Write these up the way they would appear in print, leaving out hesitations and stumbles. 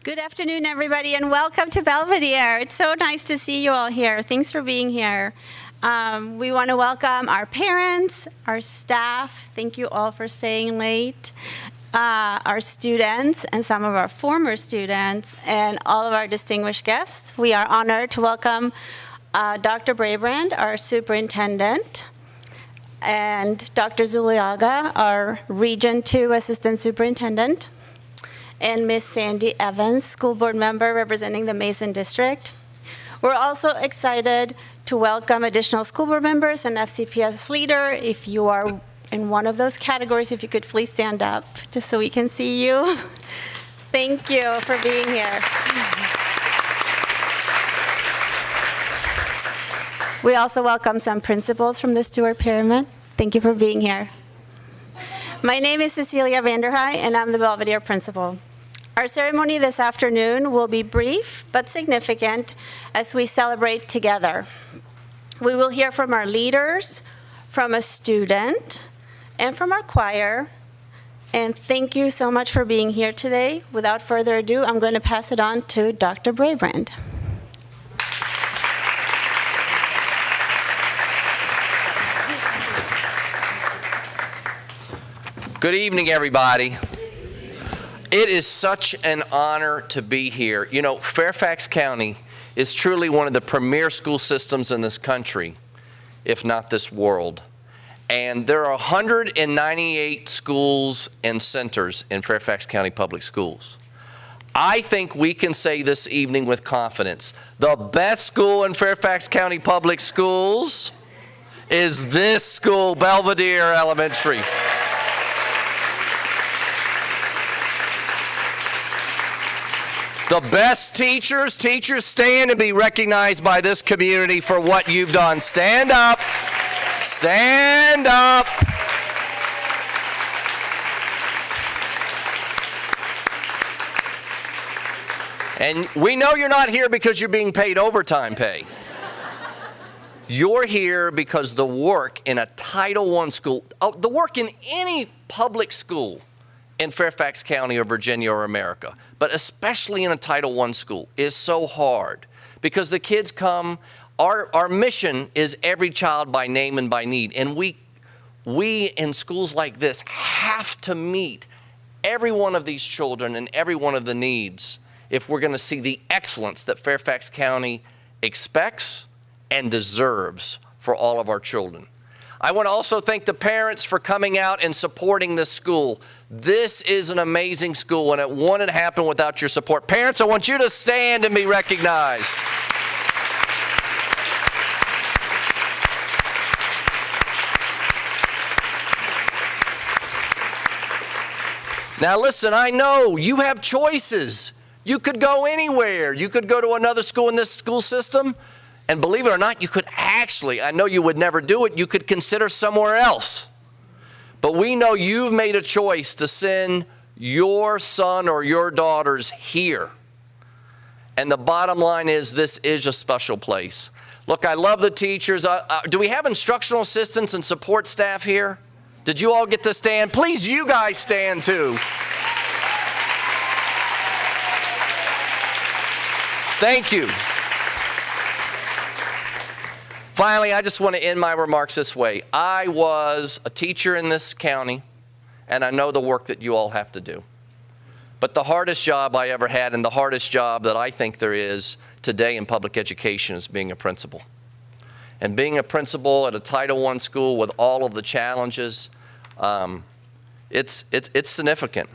Good afternoon, everybody, and welcome to Belvedere. It's so nice to see you all here. Thanks for being here. We want to welcome our parents, our staff. Thank you all for staying late. Our students and some of our former students and all of our distinguished guests. We are honored to welcome Dr. Brabrand, our superintendent, and Dr. Zuliaga, our Region 2 Assistant Superintendent, and Ms. Sandy Evans, school board member representing the Mason District. We're also excited to welcome additional school board members and FCPS leader. If you are in one of those categories, if you could please stand up just so we can see you. Thank you for being here. We also welcome some principals from the Stewart Pyramid. Thank you for being here. My name is Cecilia Vanderhei, and I'm the Belvedere principal. Our ceremony this afternoon will be brief but significant as we celebrate together. We will hear from our leaders, from a student, and from our choir. And thank you so much for being here today. Without further ado, I'm going to pass it on to Dr. Brabrand. Good evening, everybody. It is such an honor to be here. You know, Fairfax County is truly one of the premier school systems in this country, if not this world. And there are 198 schools and centers in Fairfax County Public Schools. I think we can say this evening with confidence, the best school in Fairfax County Public Schools is this school, Belvedere Elementary. The best teachers stand and be recognized by this community for what you've done. Stand up. Stand up. And we know you're not here because you're being paid overtime pay. You're here because the work in a Title I school, the work in any public school in Fairfax County or Virginia or America, but especially in a Title I school, is so hard because the kids come. Our mission is every child by name and by need, and we in schools like this have to meet every one of these children and every one of the needs if we're going to see the excellence that Fairfax County expects and deserves for all of our children. I want to also thank the parents for coming out and supporting this school. This is an amazing school, and it wouldn't happen without your support. Parents, I want you to stand and be recognized. Now listen, I know you have choices. You could go anywhere. You could go to another school in this school system. And believe it or not, you could actually, I know you would never do it, you could consider somewhere else. But we know you've made a choice to send your son or your daughters here. And the bottom line is this is a special place. Look, I love the teachers. Do we have instructional assistants and support staff here? Did you all get to stand? Please, you guys stand too. Thank you. Finally, I just want to end my remarks this way. I was a teacher in this county, and I know the work that you all have to do. But the hardest job I ever had, and the hardest job that I think there is today in public education, is being a principal. And being a principal at a Title I school with all of the challenges, it's significant.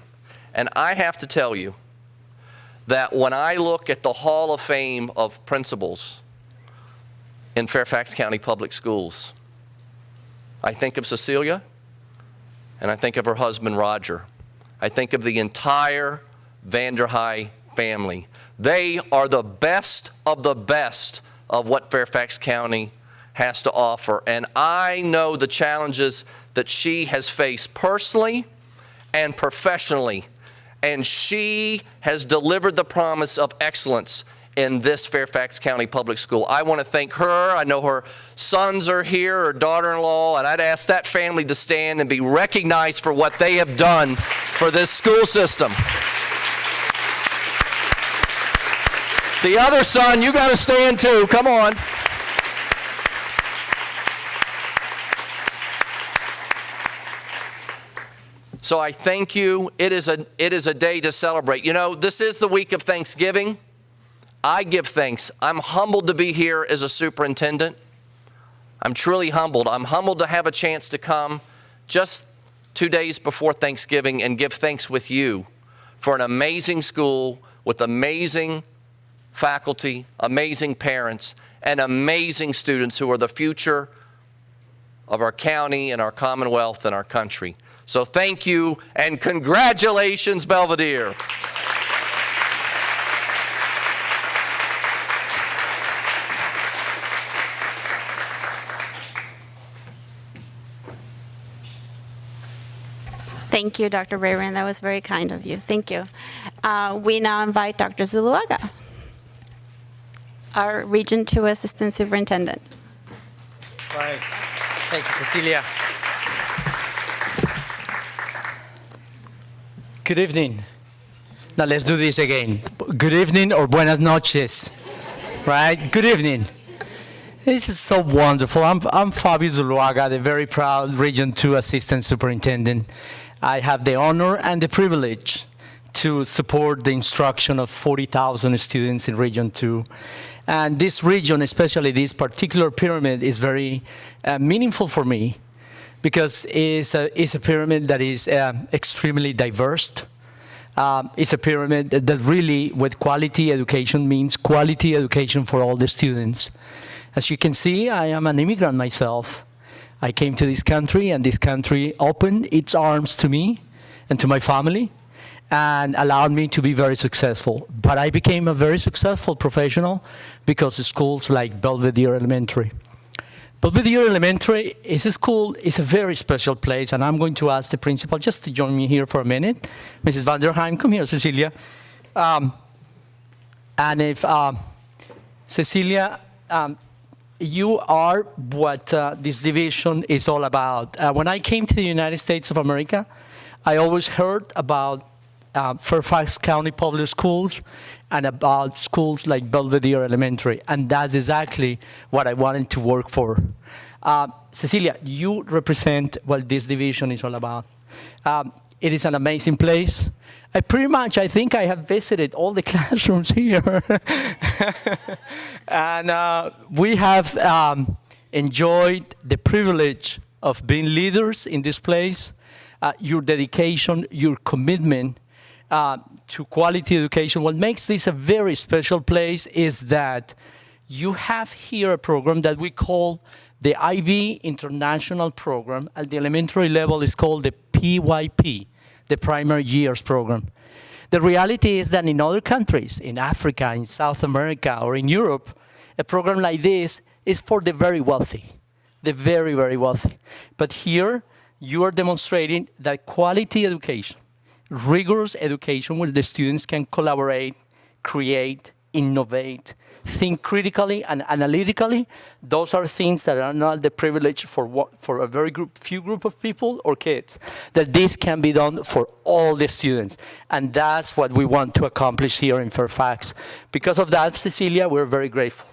And I have to tell you that when I look at the Hall of Fame of principals in Fairfax County Public Schools, I think of Cecilia, and I think of her husband, Roger. I think of the entire Vanderhei family. They are the best of what Fairfax County has to offer. And I know the challenges that she has faced personally and professionally. And she has delivered the promise of excellence in this Fairfax County Public School. I want to thank her. I know her sons are here, her daughter-in-law, and I'd ask that family to stand and be recognized for what they have done for this school system. The other son, you got to stand too. Come on. So I thank you. It is a day to celebrate. You know, this is the week of Thanksgiving. I give thanks. I'm humbled to be here as a superintendent. I'm truly humbled. I'm humbled to have a chance to come just 2 days before Thanksgiving and give thanks with you for an amazing school with amazing faculty, amazing parents, and amazing students who are the future of our county and our Commonwealth and our country. So thank you and congratulations, Belvedere. Thank you, Dr. Rayburn. That was very kind of you. Thank you. We now invite Dr. Zuluaga, our Region 2 Assistant Superintendent. Right. Thank you, Cecilia. Good evening. Now let's do this again. Good evening or buenas noches. Right? Good evening. This is so wonderful. I'm Fabio Zuluaga, the very proud Region 2 Assistant Superintendent. I have the honor and the privilege to support the instruction of 40,000 students in Region 2. And this region, especially this particular pyramid, is very meaningful for me because it's a pyramid that is extremely diverse. It's a pyramid that really, with quality education, means quality education for all the students. As you can see, I am an immigrant myself. I came to this country, and this country opened its arms to me and to my family and allowed me to be very successful. But I became a very successful professional because of schools like Belvedere Elementary. Belvedere Elementary is a school, it's a very special place, and I'm going to ask the principal just to join me here for a minute. Mrs. van der Heim, come here, Cecilia. And if, Cecilia, you are what this division is all about. When I came to the United States of America, I always heard about Fairfax County Public Schools and about schools like Belvedere Elementary, and that's exactly what I wanted to work for. Cecilia, you represent what this division is all about. It is an amazing place. I think I have visited all the classrooms here. And we have enjoyed the privilege of being leaders in this place. Your dedication, your commitment to quality education. What makes this a very special place is that you have here a program that we call the IB International Program. At the elementary level, it's called the PYP, the Primary Years Program. The reality is that in other countries, in Africa, in South America, or in Europe, a program like this is for the very wealthy, the very, very wealthy. But here, you are demonstrating that quality education, rigorous education where the students can collaborate, create, innovate, think critically and analytically, those are things that are not the privilege for a very few group of people or kids, that this can be done for all the students. And that's what we want to accomplish here in Fairfax. Because of that, Cecilia, we're very grateful.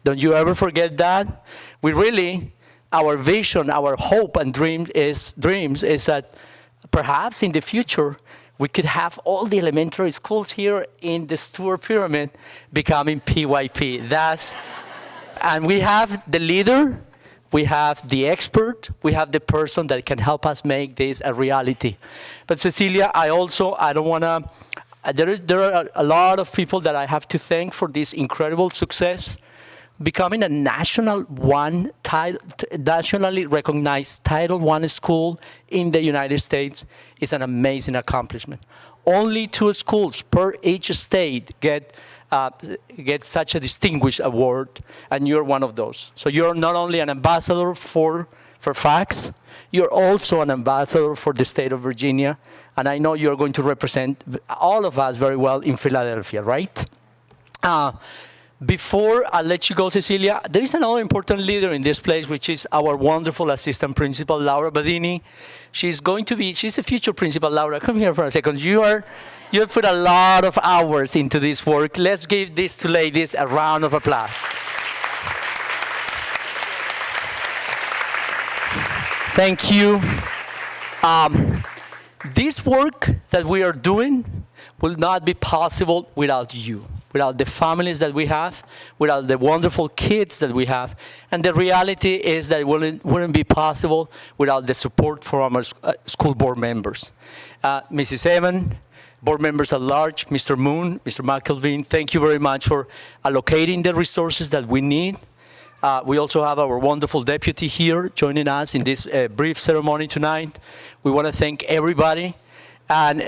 Don't you ever forget that. We really, our vision, our hope and dreams is that perhaps in the future, we could have all the elementary schools here in the Stewart Pyramid becoming PYP. And we have the leader, we have the expert, we have the person that can help us make this a reality. But Cecilia, I don't want to, there are a lot of people that I have to thank for this incredible success. Becoming a nationally recognized Title I school in the United States is an amazing accomplishment. Only 2 schools per each state get such a distinguished award, and you're one of those. So you're not only an ambassador for Fairfax, you're also an ambassador for the state of Virginia, and I know you're going to represent all of us very well in Philadelphia, right? Before I let you go, Cecilia, there is another important leader in this place, which is our wonderful assistant principal, Laura Badini. She's a future principal. Laura, come here for a second. You have put a lot of hours into this work. Let's give these two ladies a round of applause. Thank you. This work that we are doing will not be possible without you, without the families that we have, without the wonderful kids that we have. And the reality is that it wouldn't be possible without the support from our school board members. Mrs. Evan, board members at large, Mr. Moon, Mr. McElveen, thank you very much for allocating the resources that we need. We also have our wonderful deputy here joining us in this brief ceremony tonight. We want to thank everybody. And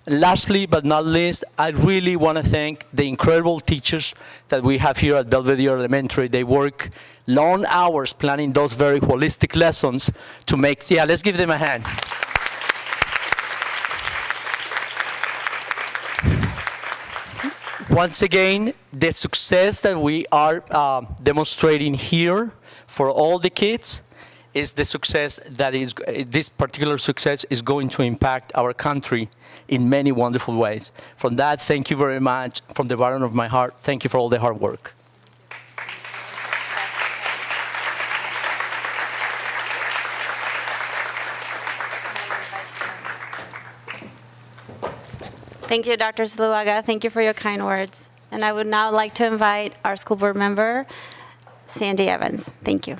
lastly, but not least, I really want to thank the incredible teachers that we have here at Belvedere Elementary. They work long hours planning those very holistic lessons to make, let's give them a hand. Once again, the success that we are demonstrating here for all the kids is the success that this particular success is going to impact our country in many wonderful ways. From that, thank you very much. From the bottom of my heart, thank you for all the hard work. Thank you, Dr. Zuluaga. Thank you for your kind words. And I would now like to invite our school board member, Sandy Evans. Thank you.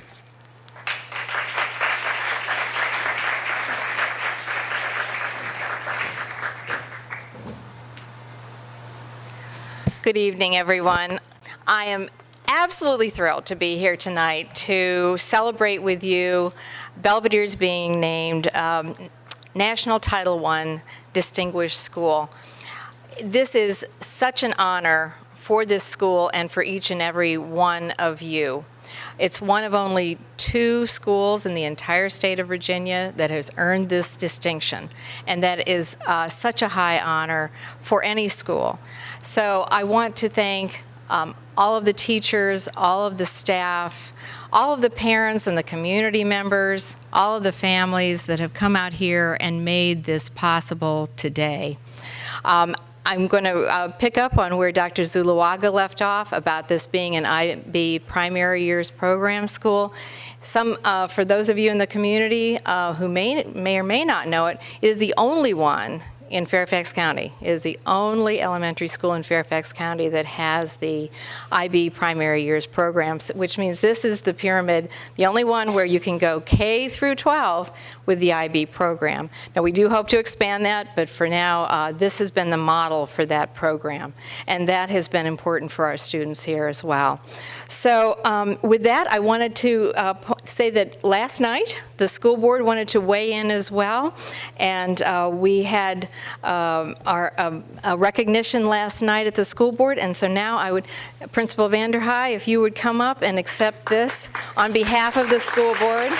Good evening, everyone. I am absolutely thrilled to be here tonight to celebrate with you Belvedere's being named National Title I Distinguished School. This is such an honor for this school and for each and every one of you. It's one of only 2 schools in the entire state of Virginia that has earned this distinction, and that is such a high honor for any school. So I want to thank all of the teachers, all of the staff, all of the parents and the community members, all of the families that have come out here and made this possible today. I'm going to pick up on where Dr. Zuluaga left off about this being an IB primary years program school. For those of you in the community who may or may not know it, it is the only one in Fairfax County. It is the only elementary school in Fairfax County that has the IB primary years programs, which means this is the pyramid, the only one where you can go K through 12 with the IB program. Now, we do hope to expand that, but for now, this has been the model for that program, and that has been important for our students here as well. So with that, I wanted to say that last night, the school board wanted to weigh in as well, and we had our recognition last night at the school board, and so now I would, Principal Vanderhei, if you would come up and accept this on behalf of the school board.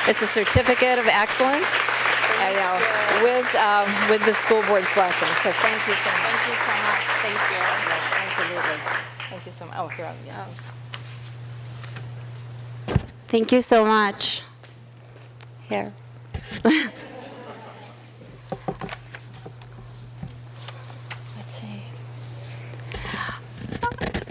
It's a certificate of excellence with the school board's blessing. So thank you so much. Thank you so much. Thank you. Absolutely. Thank you so much. Oh, here, yeah. Thank you so much. Here. Let's see.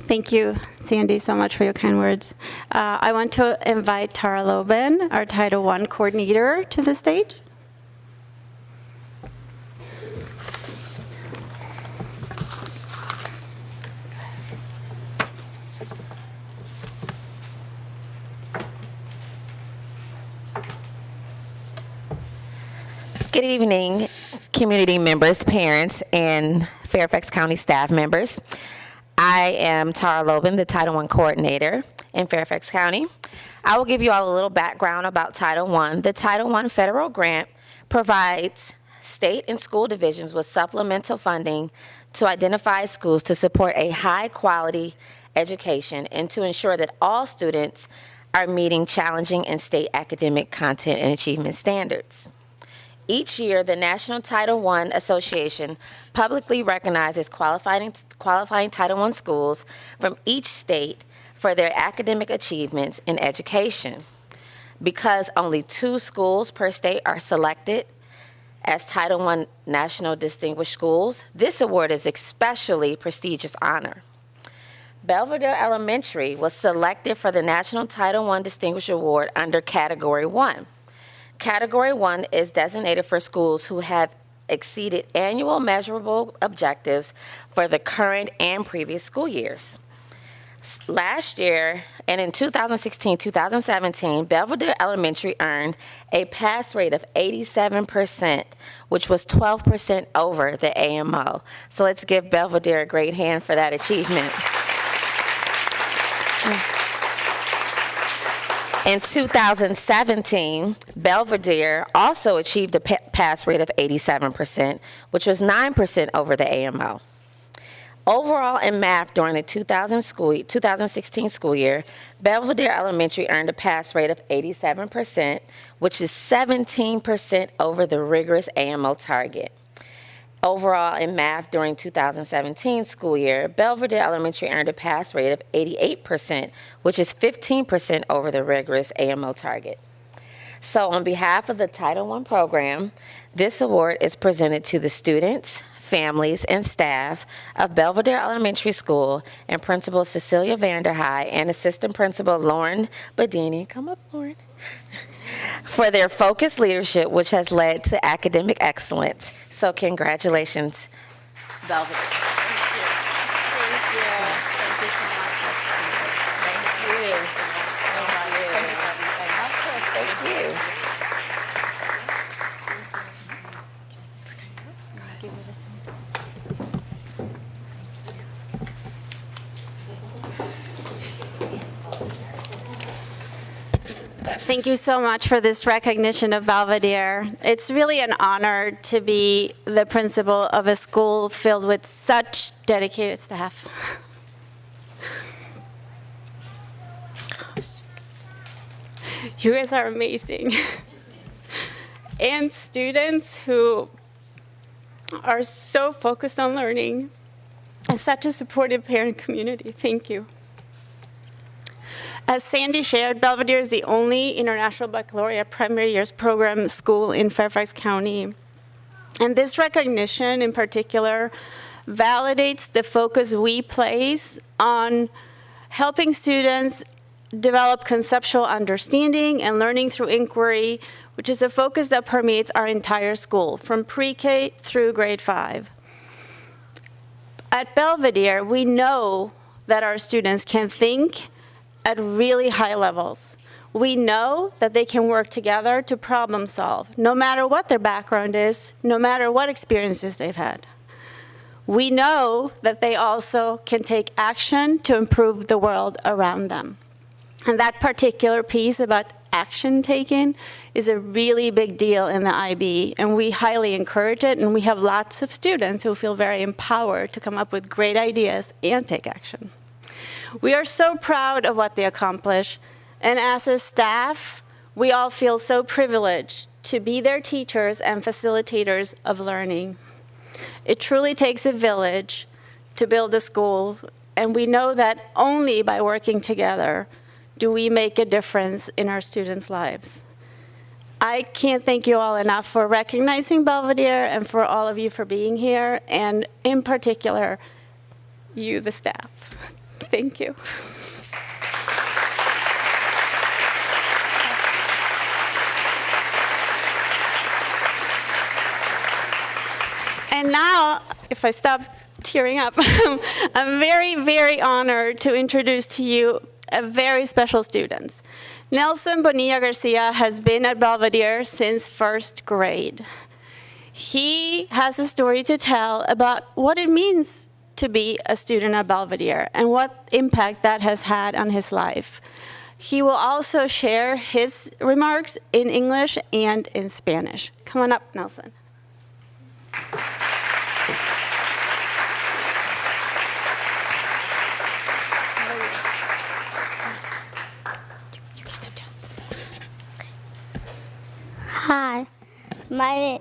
Thank you, Sandy, so much for your kind words. I want to invite Tara Lobin, our Title I coordinator, to the stage. Good evening, community members, parents, and Fairfax County staff members. I am Tara Lobin, the Title I coordinator in Fairfax County. I will give you all a little background about Title I. The Title I federal grant provides state and school divisions with supplemental funding to identify schools to support a high-quality education and to ensure that all students are meeting challenging and state academic content and achievement standards. Each year, the National Title I Association publicly recognizes qualifying Title I schools from each state for their academic achievements in education. Because only 2 schools per state are selected as Title I National Distinguished Schools, this award is especially prestigious honor. Belvedere Elementary was selected for the National Title I Distinguished Award under Category 1. Category 1 is designated for schools who have exceeded annual measurable objectives for the current and previous school years. Last year, and in 2016-2017, Belvedere Elementary earned a pass rate of 87%, which was 12% over the AMO. So let's give Belvedere a great hand for that achievement. In 2017, Belvedere also achieved a pass rate of 87%, which was 9% over the AMO. Overall, in math during the 2016 school year, Belvedere Elementary earned a pass rate of 87%, which is 17% over the rigorous AMO target. Overall, in math during 2017 school year, Belvedere Elementary earned a pass rate of 88%, which is 15% over the rigorous AMO target. So on behalf of the Title I program, this award is presented to the students, families, and staff of Belvedere Elementary School and Principal Cecilia Vanderhei and Assistant Principal Lauren Badini. Come up, Lauren. For their focused leadership, which has led to academic excellence. So congratulations, Belvedere. Thank you. Thank you. Thank you so much. Thank you. Thank you so much for this recognition of Belvedere. It's really an honor to be the principal of a school filled with such dedicated staff. You guys are amazing. And students who are so focused on learning, and such a supportive parent community. Thank you. As Sandy shared, Belvedere is the only International Baccalaureate primary years program school in Fairfax County. And this recognition in particular validates the focus we place on helping students develop conceptual understanding and learning through inquiry, which is a focus that permeates our entire school, from pre-K through grade 5. At Belvedere, we know that our students can think at really high levels. We know that they can work together to problem solve, no matter what their background is, no matter what experiences they've had. We know that they also can take action to improve the world around them. And that particular piece about action taken is a really big deal in the IB, and we highly encourage it, and we have lots of students who feel very empowered to come up with great ideas and take action. We are so proud of what they accomplish, and as a staff, we all feel so privileged to be their teachers and facilitators of learning. It truly takes a village to build a school, and we know that only by working together do we make a difference in our students' lives. I can't thank you all enough for recognizing Belvedere and for all of you for being here, and in particular, you, the staff. Thank you. And now, if I stop tearing up, I'm very, very honored to introduce to you a very special student. Nelson Bonilla Garcia has been at Belvedere since first grade. He has a story to tell about what it means to be a student at Belvedere and what impact that has had on his life. He will also share his remarks in English and in Spanish. Come on up, Nelson. Hi, My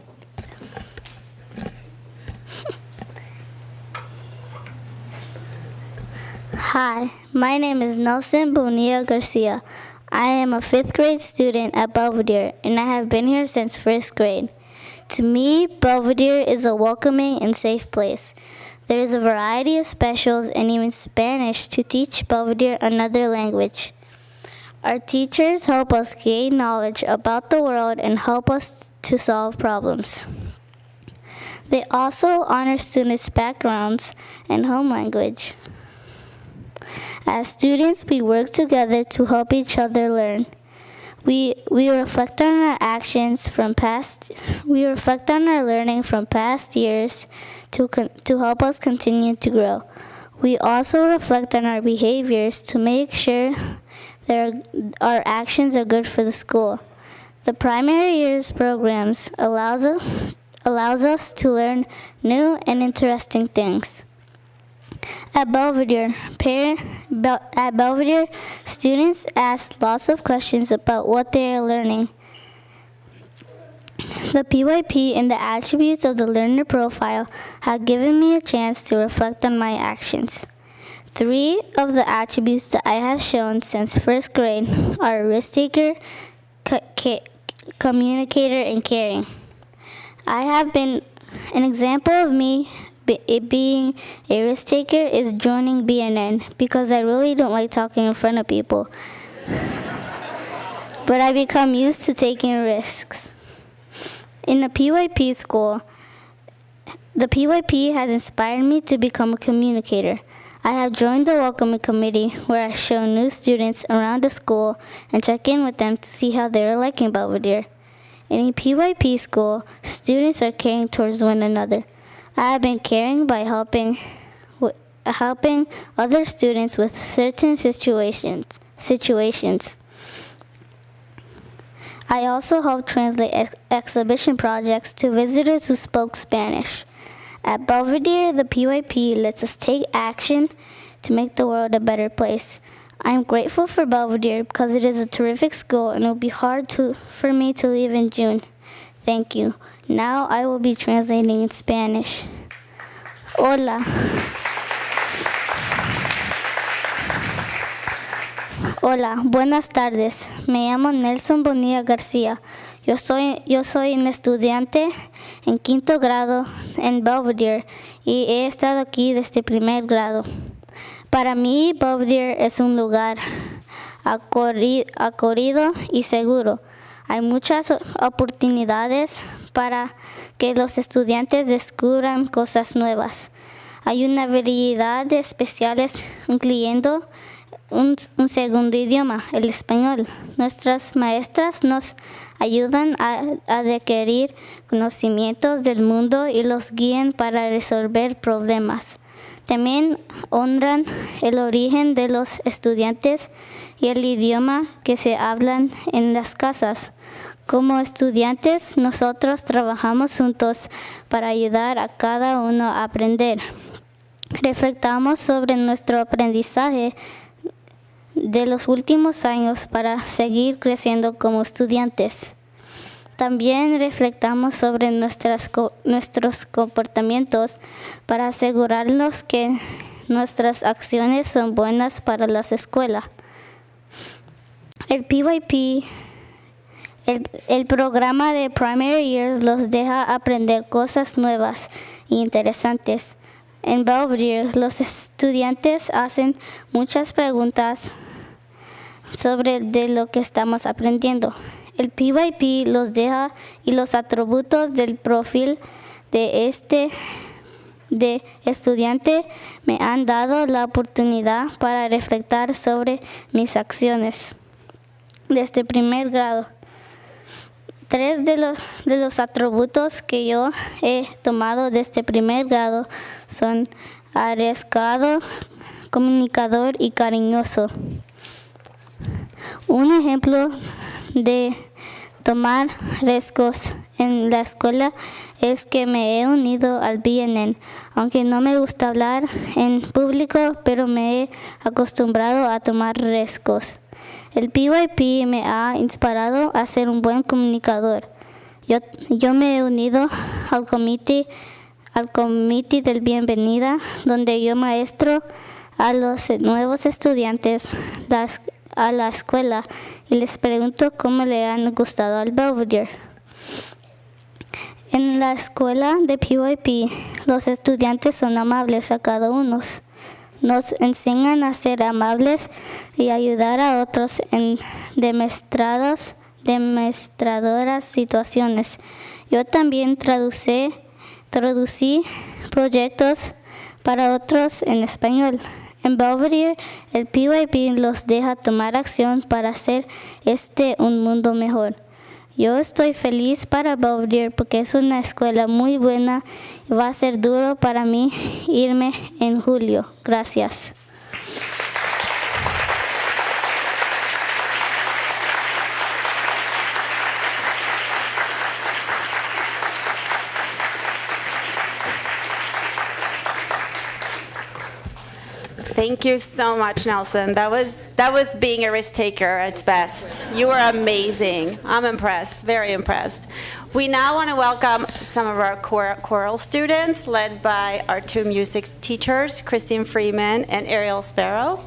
Hi, my name is Nelson Bonilla Garcia. I am a 5th grade student at Belvedere, and I have been here since 1st grade. To me, Belvedere is a welcoming and safe place. There is a variety of specials and even Spanish to teach Belvedere another language. Our teachers help us gain knowledge about the world and help us to solve problems. They also honor students' backgrounds and home language. As students, we work together to help each other learn. We reflect on our actions from past. We reflect on our learning from past years to help us continue to grow. We also reflect on our behaviors to make sure that our actions are good for the school. The primary years programs allows us to learn new and interesting things. At Belvedere, students ask lots of questions about what they are learning. The PYP and the attributes of the learner profile have given me a chance to reflect on my actions. 3 of the attributes that I have shown since 1st grade are risk taker, communicator, and caring. I have been an example of me being a risk taker is joining BNN because I really don't like talking in front of people. But I become used to taking risks. In the PYP school, the PYP has inspired me to become a communicator. I have joined the welcoming committee where I show new students around the school and check in with them to see how they are liking Belvedere. In a PYP school, students are caring towards one another. I have been caring by helping other students with certain situations. I also help translate exhibition projects to visitors who spoke Spanish. At Belvedere, the PYP lets us take action to make the world a better place. I am grateful for Belvedere because it is a terrific school and it will be hard for me to leave in June. Thank you. Now I will be translating in Spanish. Hola. Hola, buenas tardes. Me llamo Nelson Bonilla García. Yo soy un estudiante en 5º grado en Belvedere y he estado aquí desde 1er grado. Para mí, Belvedere es un lugar acogedor y seguro. Hay muchas oportunidades para que los estudiantes descubran cosas nuevas. Hay una variedad de especiales, incluyendo un segundo idioma, el español. Nuestras maestras nos ayudan a adquirir conocimientos del mundo y los guían para resolver problemas. También honran el origen de los estudiantes y el idioma que se hablan en las casas. Como estudiantes, nosotros trabajamos juntos para ayudar a cada uno a aprender. Reflectamos sobre nuestro aprendizaje de los últimos años para seguir creciendo como estudiantes. También reflectamos sobre nuestros comportamientos para asegurarnos que nuestras acciones son buenas para la escuela. El PYP, el programa de Primary Years, los deja aprender cosas nuevas e interesantes. En Belvedere, los estudiantes hacen muchas preguntas sobre de lo que estamos aprendiendo. El PYP los deja y los atributos del perfil de estudiante me han dado la oportunidad para reflexionar sobre mis acciones desde 1er grado. 3 de los atributos que yo he tomado desde 1er grado son arriesgado, comunicador y cariñoso. Un ejemplo de tomar riesgos en la escuela es que me he unido al BNN, aunque no me gusta hablar en público, pero me he acostumbrado a tomar riesgos. El PYP me ha inspirado a ser un buen comunicador. Yo me he unido al comité del bienvenida, donde yo maestro a los nuevos estudiantes a la escuela y les pregunto cómo le han gustado al Belvedere. En la escuela de PYP, los estudiantes son amables a cada uno. Nos enseñan a ser amables y ayudar a otros en demostradoras situaciones. Yo también traducí proyectos para otros en español. En Belvedere, el PYP los deja tomar acción para hacer un mundo mejor. Yo estoy feliz para Belvedere porque es una escuela muy buena y va a ser duro para mí irme en julio. Gracias. Thank you so much, Nelson. That was being a risk taker at its best. You were amazing. I'm impressed, very impressed. We now want to welcome some of our choral students, led by our two music teachers, Christine Freeman and Ariel Sparrow.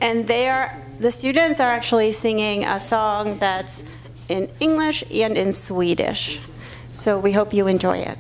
And the students are actually singing a song that's in English and in Swedish. So we hope you enjoy it.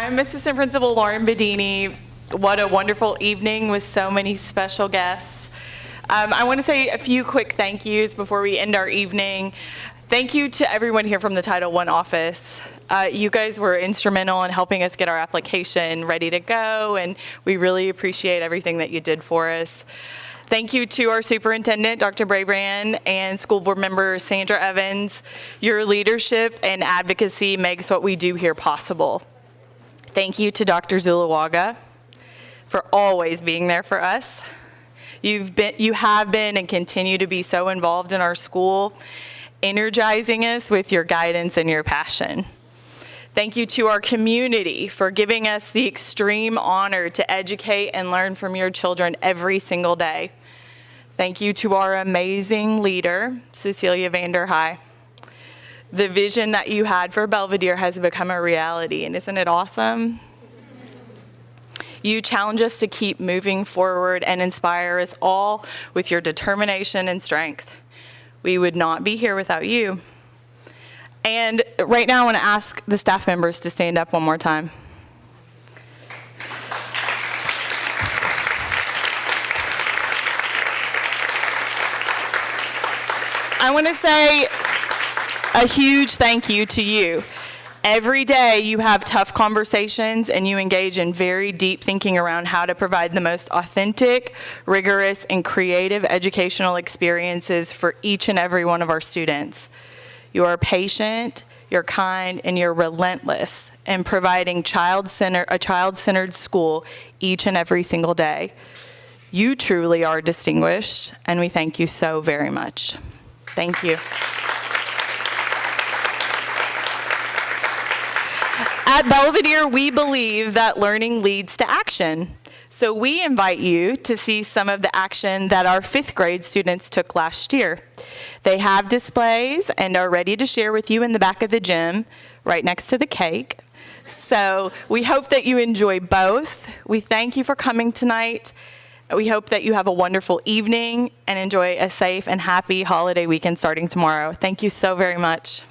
I'm Assistant Principal Lauren Bedini. What a wonderful evening with so many special guests. I want to say a few quick thank yous before we end our evening. Thank you to everyone here from the Title I office. You guys were instrumental in helping us get our application ready to go, and we really appreciate everything that you did for us. Thank you to our superintendent, Dr. Brabrand, and school board member Sandra Evans. Your leadership and advocacy makes what we do here possible. Thank you to Dr. Zulawaga for always being there for us. You have been and continue to be so involved in our school, energizing us with your guidance and your passion. Thank you to our community for giving us the extreme honor to educate and learn from your children every single day. Thank you to our amazing leader, Cecilia Vanderhei. The vision that you had for Belvedere has become a reality, and isn't it awesome? You challenge us to keep moving forward and inspire us all with your determination and strength. We would not be here without you. And right now I want to ask the staff members to stand up one more time. I want to say a huge thank you to you. Every day you have tough conversations and you engage in very deep thinking around how to provide the most authentic, rigorous, and creative educational experiences for each and every one of our students. You are patient, you're kind, and you're relentless in providing a child-centered school each and every single day. You truly are distinguished, and we thank you so very much. Thank you. At Belvedere, we believe that learning leads to action. So we invite you to see some of the action that our 5th grade students took last year. They have displays and are ready to share with you in the back of the gym, right next to the cake. So we hope that you enjoy both. We thank you for coming tonight. We hope that you have a wonderful evening and enjoy a safe and happy holiday weekend starting tomorrow. Thank you so very much.